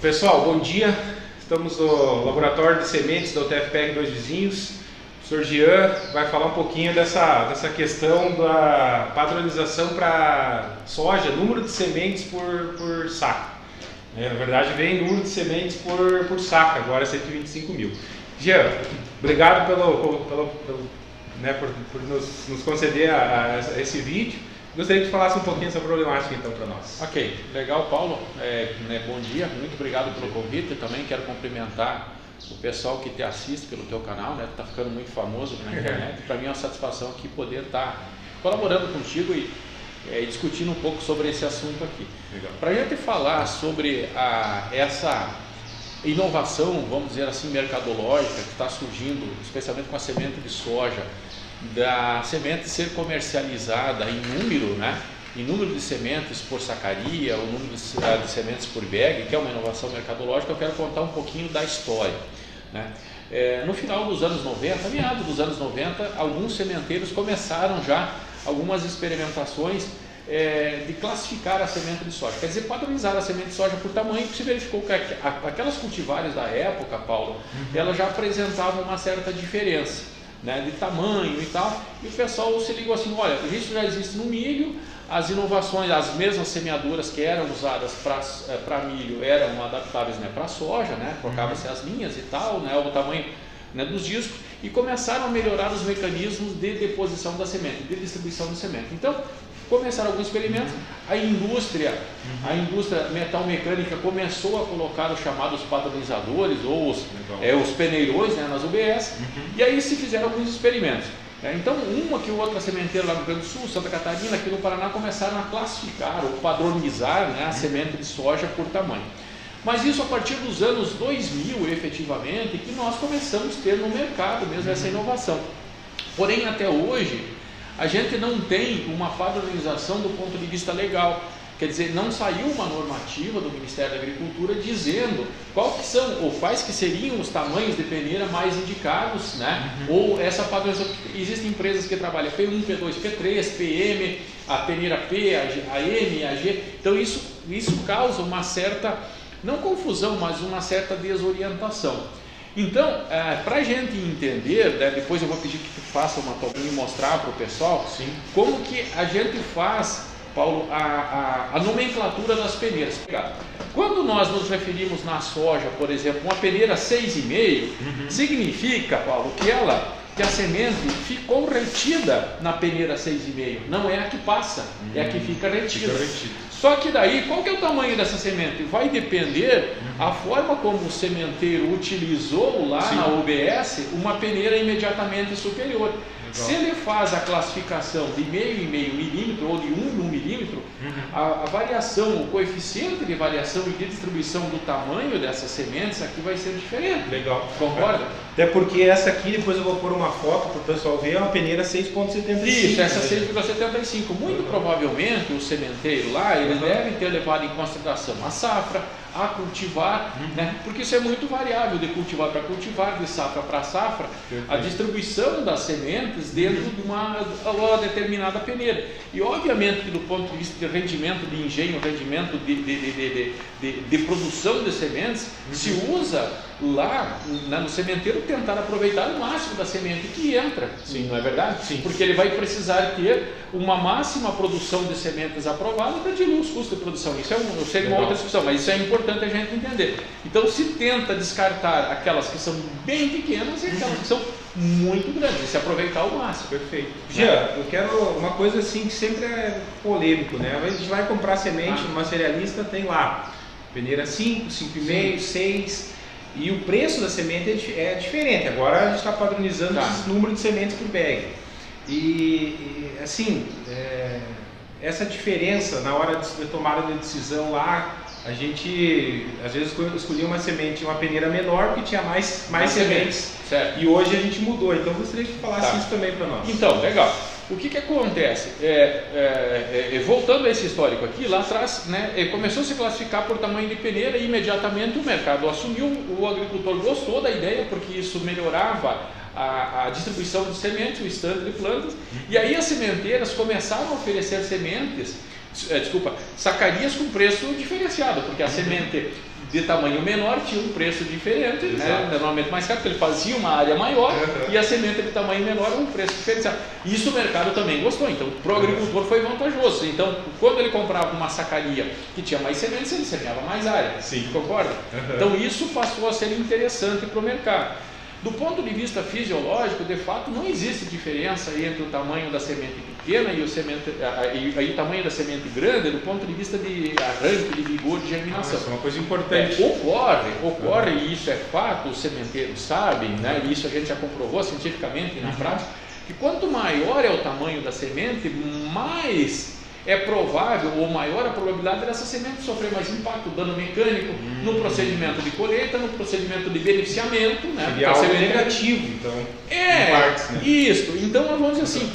Pessoal, bom dia. Estamos no laboratório de sementes da UTFPR Dois Vizinhos. O Sr. Jean vai falar um pouquinho dessa questão da padronização para soja, número de sementes por saco. Na verdade, vem número de sementes por saco, agora 125 mil. Jean, obrigado por nos conceder esse vídeo. Gostaria que falasse um pouquinho dessa problemática então para nós. Ok, legal, Paulo. Bom dia, muito obrigado pelo convite. Também quero cumprimentar o pessoal que te assiste pelo teu canal, né? Está ficando muito famoso na internet. Para mim é uma satisfação aqui poder estar colaborando contigo e discutindo um pouco sobre esse assunto aqui. Para a gente falar sobre essa inovação, vamos dizer assim, mercadológica que está surgindo, especialmente com a semente de soja, da semente ser comercializada em número, né? Em número de sementes por sacaria, o número de sementes por bag, que é uma inovação mercadológica, eu quero contar um pouquinho da história, né? No final dos anos 90, meados dos anos 90, alguns sementeiros começaram já algumas experimentações de classificar a semente de soja, quer dizer, padronizar a semente de soja por tamanho, que se verificou que aquelas cultivares da época, Paulo, elas já apresentavam uma certa diferença, né, de tamanho e tal, e o pessoal se ligou assim, olha, isso já existe no milho, as inovações, as mesmas semeadoras que eram usadas para milho eram adaptáveis, né, para soja, né, trocava-se as linhas e tal, né, o tamanho, né, dos discos, e começaram a melhorar os mecanismos de deposição da semente, de distribuição da semente. Então, começaram alguns experimentos, a indústria metal-mecânica começou a colocar os chamados padronizadores ou os peneirões, né, nas UBS, e aí se fizeram alguns experimentos. Então, uma que outra sementeira lá no Rio Grande do Sul, Santa Catarina, aqui no Paraná, começaram a classificar ou padronizar, né, a semente de soja por tamanho. Mas isso a partir dos anos 2000, efetivamente, que nós começamos a ter no mercado mesmo essa inovação. Porém, até hoje, a gente não tem uma padronização do ponto de vista legal. Quer dizer, não saiu uma normativa do Ministério da Agricultura dizendo quais que seriam os tamanhos de peneira mais indicados, né? Ou essa padronização. Existem empresas que trabalham P1, P2, P3, PM, a peneira P, a M, a G. Então isso causa uma certa, não confusão, mas uma certa desorientação. Então, para a gente entender, né, depois eu vou pedir que tu faça uma tobinha e mostrar para o pessoal, como que a gente faz, Paulo, a nomenclatura das peneiras. Quando nós nos referimos na soja, por exemplo, uma peneira 6,5, significa, Paulo, que a semente ficou retida na peneira 6,5, não é a que passa, é a que fica retida. Só que daí, qual que é o tamanho dessa semente? Vai depender a forma como o sementeiro utilizou lá na UBS uma peneira imediatamente superior. Se ele faz a classificação de meio em meio milímetro ou de 1 em 1 milímetro, a variação, o coeficiente de variação e de distribuição do tamanho dessas sementes aqui vai ser diferente. Legal. Concorda? Até porque essa aqui, depois eu vou pôr uma foto para o pessoal ver, é uma peneira 6,75. Isso, essa 6,75. Muito provavelmente o sementeiro lá, ele deve ter levado em consideração a safra, a cultivar, né? Porque isso é muito variável de cultivar para cultivar, de safra para safra, a distribuição das sementes dentro de uma determinada peneira. E obviamente que do ponto de vista de rendimento de engenho, rendimento de produção de sementes, se usa lá, né, no sementeiro tentar aproveitar o máximo da semente que entra. Sim, não é verdade? Sim. Porque ele vai precisar ter uma máxima produção de sementes aprovada para diluir os custos de produção. Isso seria uma outra discussão, mas isso é importante a gente entender. Então se tenta descartar aquelas que são bem pequenas e aquelas que são muito grandes, e se aproveitar ao máximo. Perfeito. Jean, eu quero uma coisa assim que sempre é polêmico, né? A gente vai comprar semente numa cerealista, tem lá peneira 5, 5,5, 6, e o preço da semente é diferente. Agora a gente está padronizando esse número de sementes por bag. Assim, essa diferença na hora de tomada de decisão lá, a gente às vezes escolhia uma semente, uma peneira menor porque tinha mais sementes. Certo. E hoje a gente mudou. Então eu gostaria que falasse isso também para nós. Então, legal. O que acontece? Voltando a esse histórico aqui, lá atrás, né, começou a se classificar por tamanho de peneira e imediatamente o mercado assumiu, o agricultor gostou da ideia porque isso melhorava a distribuição de sementes, o estande de plantas, e aí as sementeiras começaram a oferecer sementes, sacarias com preço diferenciado, porque a semente de tamanho menor tinha um preço diferente, né? Normalmente mais caro, porque ele fazia uma área maior e a semente de tamanho menor um preço diferenciado. Isso o mercado também gostou, então para o agricultor foi vantajoso. Então, quando ele comprava uma sacaria que tinha mais sementes, ele semeava mais área. Sim. Concorda? Então isso passou a ser interessante para o mercado. Do ponto de vista fisiológico, de fato, não existe diferença entre o tamanho da semente pequena e o tamanho da semente grande do ponto de vista de arranque, de vigor, de germinação. Isso é uma coisa importante. Ocorre, e isso é fato, os sementeiros sabem, né? E isso a gente já comprovou cientificamente na prática, que quanto maior é o tamanho da semente, mais é provável ou maior a probabilidade dessa semente sofrer mais impacto, dano mecânico no procedimento de colheita, no procedimento de beneficiamento, né? Seria algo negativo, então. Partes, né? Isso. Então, vamos dizer assim,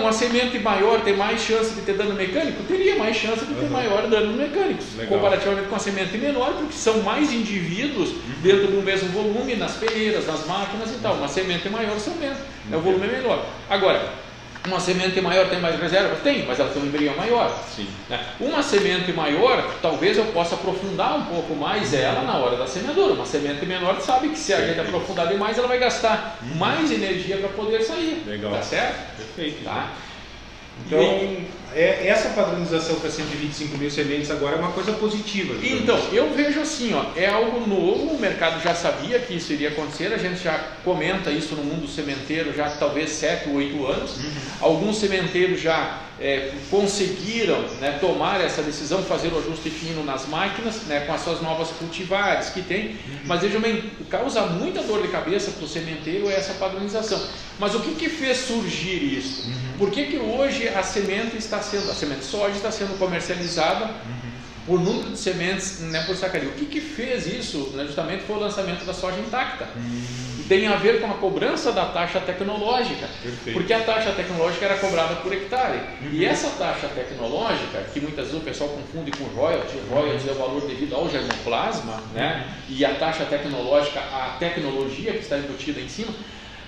uma semente maior tem mais chance de ter dano mecânico? Teria mais chance de ter maior dano mecânico, comparativamente com a semente menor, porque são mais indivíduos dentro do mesmo volume, nas peneiras, nas máquinas e tal. Uma semente maior, o volume é menor. Agora, uma semente maior tem mais reserva? Tem, mas ela tem um embrião maior. Sim. Né? Uma semente maior, talvez eu possa aprofundar um pouco mais ela na hora da semeadura. Uma semente menor sabe que se a gente aprofundar demais, ela vai gastar mais energia para poder sair. Legal. Tá certo? Perfeito. Tá? Então, essa padronização para 125 mil sementes agora é uma coisa positiva. Então, eu vejo assim, é algo novo, o mercado já sabia que isso iria acontecer, a gente já comenta isso no mundo sementeiro já talvez 7 ou 8 anos. Alguns sementeiros já conseguiram, né, tomar essa decisão, fazer o ajuste fino nas máquinas, né, com as suas novas cultivares que tem, mas veja bem, causa muita dor de cabeça para o sementeiro essa padronização. Mas o que fez surgir isso? Por que hoje a semente de soja está sendo comercializada por número de sementes, né, por sacaria? O que fez isso, né, justamente foi o lançamento da soja intacta. Tem a ver com a cobrança da taxa tecnológica. Perfeito. Porque a taxa tecnológica era cobrada por hectare. E essa taxa tecnológica, que muitas vezes o pessoal confunde com royalty é o valor devido ao germoplasma, né? E a taxa tecnológica, a tecnologia que está embutida em cima.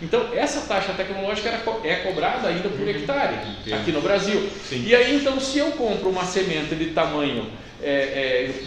Então, essa taxa tecnológica é cobrada ainda por hectare aqui no Brasil. Sim. E aí, então, se eu compro uma semente de tamanho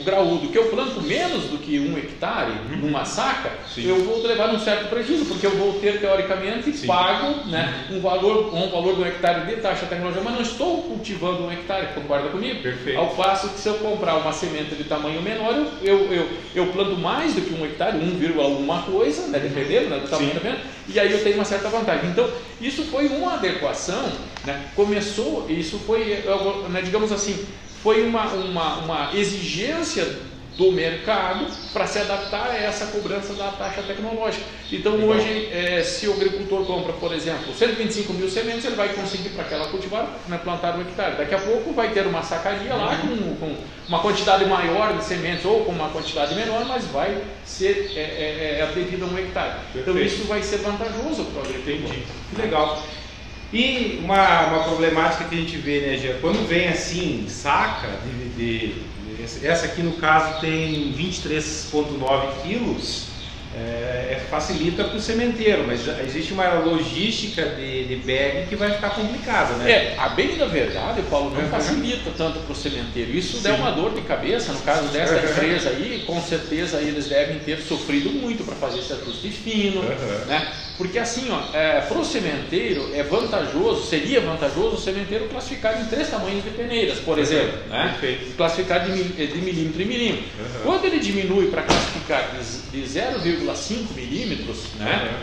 graúdo, que eu planto menos do que 1 hectare numa saca, eu vou levar um certo prejuízo, porque eu vou ter, teoricamente, pago, né, um valor de 1 hectare de taxa tecnológica, mas não estou cultivando 1 hectare, concorda comigo? Perfeito. Ao passo que se eu comprar uma semente de tamanho menor, eu planto mais do que 1 hectare, 1, alguma coisa, né, dependendo, né, do tamanho da semente, e aí eu tenho uma certa vantagem. Então, isso foi uma adequação, né, isso foi, né, digamos assim, foi uma exigência do mercado para se adaptar a essa cobrança da taxa tecnológica. Então, hoje, se o agricultor compra, por exemplo, 125 mil sementes, ele vai conseguir para aquela cultivar, né, plantar 1 hectare. Daqui a pouco vai ter uma sacaria lá com uma quantidade maior de sementes ou com uma quantidade menor, mas vai ser devido a 1 hectare. Perfeito. Então, isso vai ser vantajoso para o agricultor. Entendi. Que legal. E uma problemática que a gente vê, né, Jean? Quando vem assim, saca, essa aqui no caso tem 23,9 quilos, facilita para o sementeiro, mas existe uma logística de bag que vai ficar complicada, né? A bem da verdade, Paulo, não facilita tanto para o sementeiro. Isso é uma dor de cabeça, no caso dessa empresa aí, com certeza eles devem ter sofrido muito para fazer esse ajuste fino, né? Porque assim, para o sementeiro seria vantajoso o sementeiro classificar em 3 tamanhos de peneiras, por exemplo, né? Classificar de milímetro em milímetro. Quando ele diminui para classificar de 0,5 milímetros, né?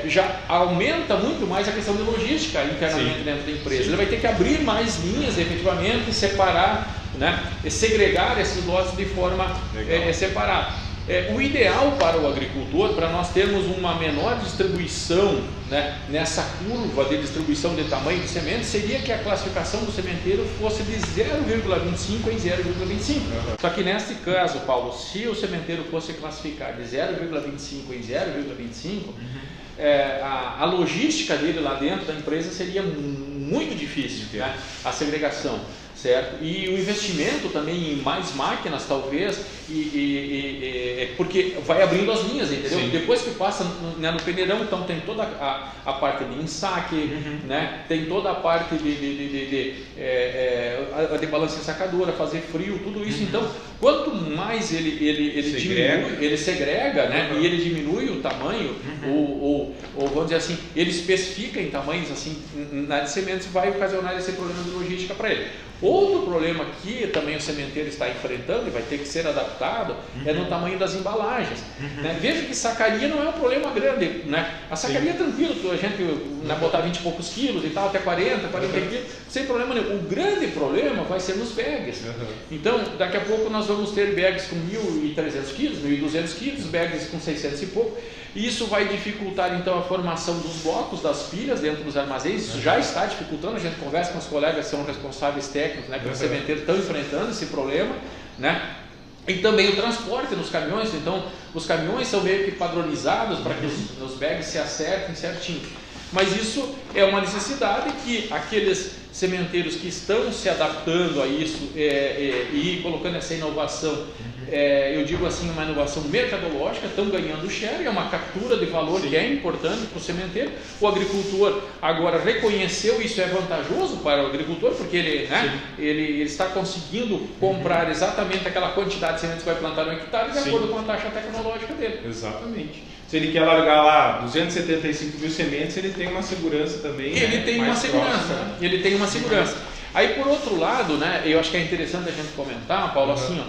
Já aumenta muito mais a questão de logística internamente dentro da empresa. Ele vai ter que abrir mais linhas, efetivamente, separar, né? Segregar esses lotes de forma separada. O ideal para o agricultor, para nós termos uma menor distribuição, né, nessa curva de distribuição de tamanho de semente, seria que a classificação do sementeiro fosse de 0,25 em 0,25. Só que neste caso, Paulo, se o sementeiro fosse classificar de 0,25 em 0,25, a logística dele lá dentro da empresa seria muito difícil, né? A segregação. certo? E o investimento também em mais máquinas, talvez, porque vai abrindo as linhas, entendeu? Sim. Depois que passa no peneirão, então tem toda a parte de ensaque, né? Tem toda a parte de balança ensacadora, fazer frio, tudo isso. Então, quanto mais ele segrega, né? E ele diminui o tamanho, ou vamos dizer assim, ele especifica em tamanhos assim, na de sementes, vai ocasionar esse problema de logística para ele. Outro problema que também o sementeiro está enfrentando e vai ter que ser adaptado é no tamanho das embalagens. Né? Veja que sacaria não é um problema grande. Né? A sacaria é tranquilo, a gente botar 20 e poucos quilos e tal, até 40 quilos, sem problema nenhum. O grande problema vai ser nos bags. Então, daqui a pouco nós vamos ter bags com 1.300 quilos, 1.200 quilos, bags com 600 e pouco. Isso vai dificultar então a formação dos blocos das pilhas dentro dos armazéns. Isso já está dificultando. A gente conversa com os colegas que são responsáveis técnicos, né, que os sementeiros estão enfrentando esse problema, né? E também o transporte nos caminhões. Então, os caminhões são meio que padronizados para que os bags se acertem certinho. Mas isso é uma necessidade que aqueles sementeiros que estão se adaptando a isso e colocando essa inovação, eu digo assim, uma inovação mercadológica, estão ganhando share, é uma captura de valor que é importante para o sementeiro. O agricultor agora reconheceu isso, é vantajoso para o agricultor, porque ele está conseguindo comprar exatamente aquela quantidade de sementes que vai plantar no hectare de acordo com a taxa tecnológica dele. Exatamente. Se ele quer largar lá 275 mil sementes, ele tem uma segurança também. Ele tem uma segurança. Ele tem uma segurança. Aí, por outro lado, né, eu acho que é interessante a gente comentar, Paulo, assim,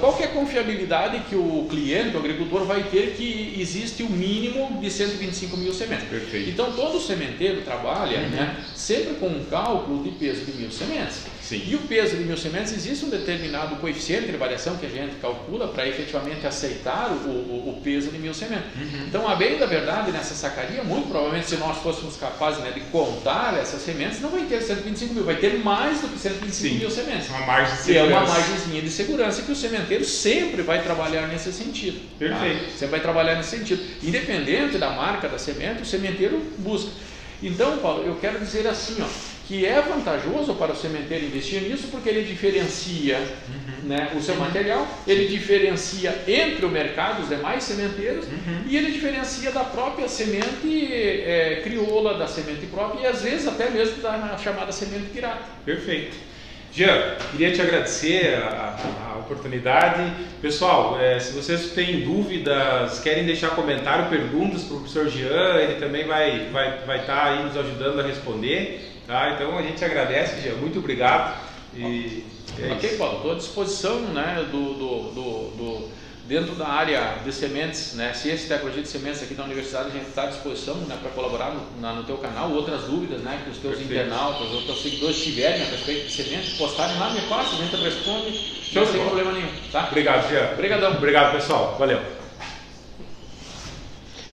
qual que é a confiabilidade que o cliente, o agricultor, vai ter que existe o mínimo de 125 mil sementes? Perfeito. Então, todo sementeiro trabalha né, sempre com um cálculo de peso de 1.000 sementes. Sim. E o peso de 1.000 sementes, existe um determinado coeficiente de variação que a gente calcula para efetivamente aceitar o peso de 1.000 sementes. Então, a bem da verdade, nessa sacaria, muito provavelmente, se nós fôssemos capazes de contar essas sementes, não vai ter 125 mil, vai ter mais do que 125 mil sementes. Uma margem de segurança. É uma margenzinha de segurança que o sementeiro sempre vai trabalhar nesse sentido. Perfeito. Tá? Sempre vai trabalhar nesse sentido. Independente da marca da semente, o sementeiro busca. Então, Paulo, eu quero dizer assim, que é vantajoso para o sementeiro investir nisso, porque ele diferencia né, o seu material, ele diferencia entre o mercado, os demais sementeiros, e ele diferencia da própria semente crioula, da semente própria, e às vezes até mesmo da chamada semente pirata. Perfeito. Jean, queria te agradecer a oportunidade. Pessoal, se vocês têm dúvidas, querem deixar comentário, perguntas para o professor Jean, ele também vai estar aí nos ajudando a responder. Tá? Então a gente agradece, Jean, muito obrigado. Ok, Paulo, estou à disposição né, dentro da área de sementes, né, ciência e tecnologia de sementes aqui da universidade, a gente está à disposição né, para colaborar no teu canal. Outras dúvidas né, que os teus internautas, os teus seguidores tiverem a respeito de sementes, postarem lá, me passa, a gente responde, não tem problema nenhum. Tá? Obrigado, Jean. Obrigadão. Obrigado, pessoal. Valeu.